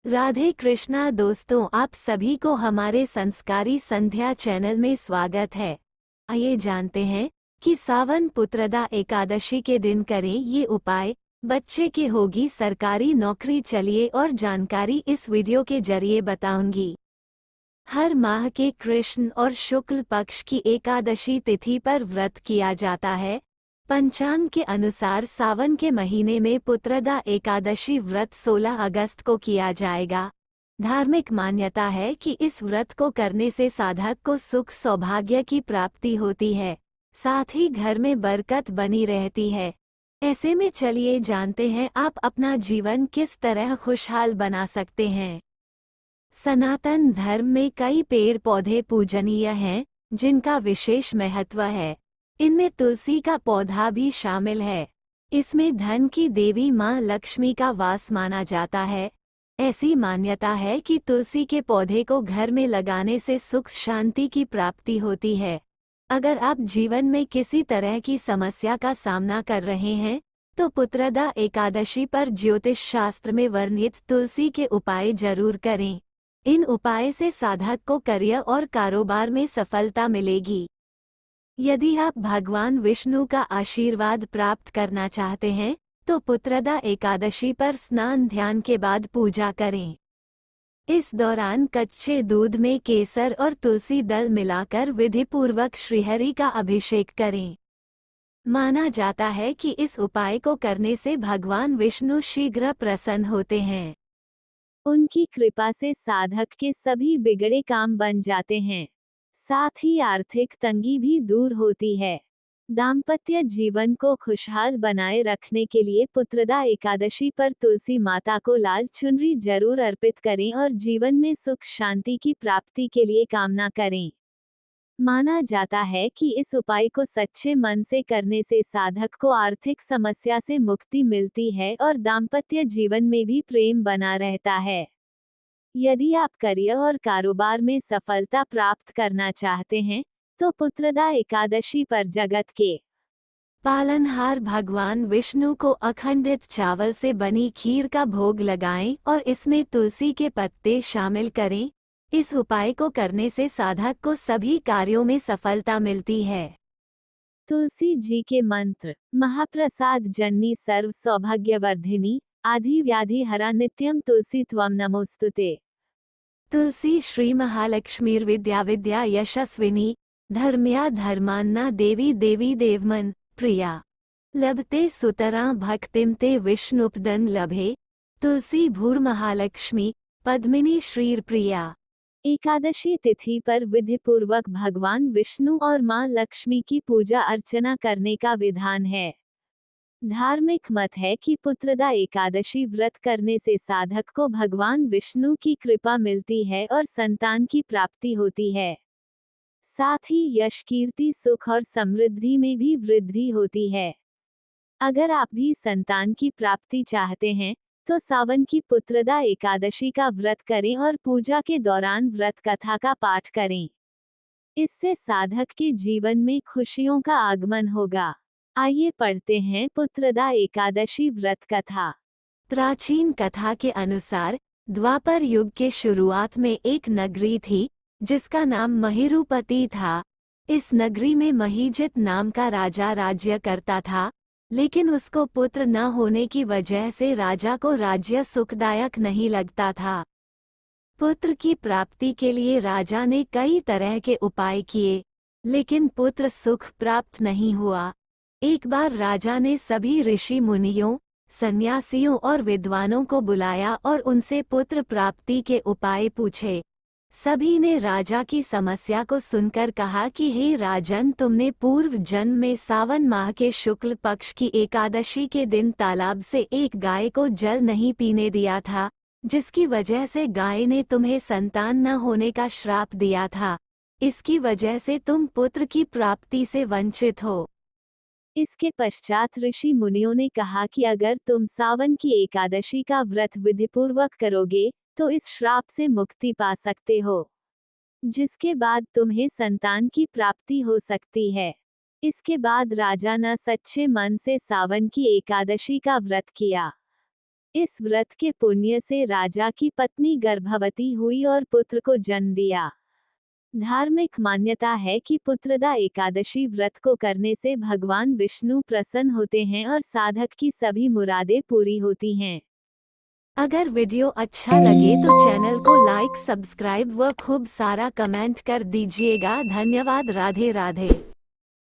राधे कृष्णा दोस्तों, आप सभी को हमारे संस्कारी संध्या चैनल में स्वागत है। आइए जानते हैं कि सावन पुत्रदा एकादशी के दिन करें ये उपाय। बच्चे के होगी सरकारी नौकरी। चलिए और जानकारी इस वीडियो के जरिए बताऊंगी। हर माह के कृष्ण और शुक्ल पक्ष की एकादशी तिथि पर व्रत किया जाता है। पंचांग के अनुसार सावन के महीने में पुत्रदा एकादशी व्रत 16 अगस्त को किया जाएगा। धार्मिक मान्यता है कि इस व्रत को करने से साधक को सुख सौभाग्य की प्राप्ति होती है, साथ ही घर में बरकत बनी रहती है। ऐसे में चलिए जानते हैं आप अपना जीवन किस तरह खुशहाल बना सकते हैं। सनातन धर्म में कई पेड़ पौधे पूजनीय हैं, जिनका विशेष महत्व है। इनमें तुलसी का पौधा भी शामिल है। इसमें धन की देवी मां लक्ष्मी का वास माना जाता है। ऐसी मान्यता है कि तुलसी के पौधे को घर में लगाने से सुख शांति की प्राप्ति होती है। अगर आप जीवन में किसी तरह की समस्या का सामना कर रहे हैं, तो पुत्रदा एकादशी पर ज्योतिष शास्त्र में वर्णित तुलसी के उपाय जरूर करें। इन उपाय से साधक को करियर और कारोबार में सफलता मिलेगी। यदि आप भगवान विष्णु का आशीर्वाद प्राप्त करना चाहते हैं, तो पुत्रदा एकादशी पर स्नान ध्यान के बाद पूजा करें। इस दौरान कच्चे दूध में केसर और तुलसी दल मिलाकर विधिपूर्वक श्रीहरि का अभिषेक करें। माना जाता है कि इस उपाय को करने से भगवान विष्णु शीघ्र प्रसन्न होते हैं। उनकी कृपा से साधक के सभी बिगड़े काम बन जाते हैं, साथ ही आर्थिक तंगी भी दूर होती है। दाम्पत्य जीवन को खुशहाल बनाए रखने के लिए पुत्रदा एकादशी पर तुलसी माता को लाल चुनरी जरूर अर्पित करें और जीवन में सुख शांति की प्राप्ति के लिए कामना करें। माना जाता है कि इस उपाय को सच्चे मन से करने से साधक को आर्थिक समस्या से मुक्ति मिलती है और दाम्पत्य जीवन में भी प्रेम बना रहता है। यदि आप करियर और कारोबार में सफलता प्राप्त करना चाहते हैं, तो पुत्रदा एकादशी पर जगत के पालनहार भगवान विष्णु को अखंडित चावल से बनी खीर का भोग लगाएं और इसमें तुलसी के पत्ते शामिल करें। इस उपाय को करने से साधक को सभी कार्यों में सफलता मिलती है। तुलसी जी के मंत्र। महाप्रसाद जननी सर्व सौभाग्यवर्धिनी, आदि व्याधि हरा नित्यम तुलसी त्वं नमोस्तुते। तुलसी श्री महालक्ष्मीर्विद्या विद्या यशस्विनी, धर्म्या धर्मान्ना देवी देवी देवमन प्रिया। लभते सुतरा भक्तिम ते विष्णुपदन लभे, तुलसी भूर महालक्ष्मी पद्मिनी श्रीर प्रिया। एकादशी तिथि पर विधिपूर्वक भगवान विष्णु और मां लक्ष्मी की पूजा अर्चना करने का विधान है। धार्मिक मत है कि पुत्रदा एकादशी व्रत करने से साधक को भगवान विष्णु की कृपा मिलती है और संतान की प्राप्ति होती है। साथ ही यश कीर्ति सुख और समृद्धि में भी वृद्धि होती है। अगर आप भी संतान की प्राप्ति चाहते हैं, तो सावन की पुत्रदा एकादशी का व्रत करें और पूजा के दौरान व्रत कथा का पाठ करें। इससे साधक के जीवन में खुशियों का आगमन होगा। आइए पढ़ते हैं पुत्रदा एकादशी व्रत कथा। प्राचीन कथा के अनुसार द्वापर युग के शुरुआत में एक नगरी थी, जिसका नाम महिरूपति था। इस नगरी में महीजित नाम का राजा राज्य करता था, लेकिन उसको पुत्र न होने की वजह से राजा को राज्य सुखदायक नहीं लगता था। पुत्र की प्राप्ति के लिए राजा ने कई तरह के उपाय किए, लेकिन पुत्र सुख प्राप्त नहीं हुआ। एक बार राजा ने सभी ऋषि मुनियों, सन्यासियों और विद्वानों को बुलाया और उनसे पुत्र प्राप्ति के उपाय पूछे। सभी ने राजा की समस्या को सुनकर कहा कि हे राजन, तुमने पूर्व जन्म में सावन माह के शुक्ल पक्ष की एकादशी के दिन तालाब से एक गाय को जल नहीं पीने दिया था, जिसकी वजह से गाय ने तुम्हें संतान न होने का श्राप दिया था। इसकी वजह से तुम पुत्र की प्राप्ति से वंचित हो। इसके पश्चात ऋषि मुनियों ने कहा कि अगर तुम सावन की एकादशी का व्रत विधिपूर्वक करोगे, तो इस श्राप से मुक्ति पा सकते हो, जिसके बाद तुम्हें संतान की प्राप्ति हो सकती है। इसके बाद राजा ने सच्चे मन से सावन की एकादशी का व्रत किया। इस व्रत के पुण्य से राजा की पत्नी गर्भवती हुई और पुत्र को जन्म दिया। धार्मिक मान्यता है कि पुत्रदा एकादशी व्रत को करने से भगवान विष्णु प्रसन्न होते हैं और साधक की सभी मुरादें पूरी होती हैं। अगर वीडियो अच्छा लगे तो चैनल को लाइक, सब्सक्राइब व खूब सारा कमेंट कर दीजिएगा। धन्यवाद। राधे राधे।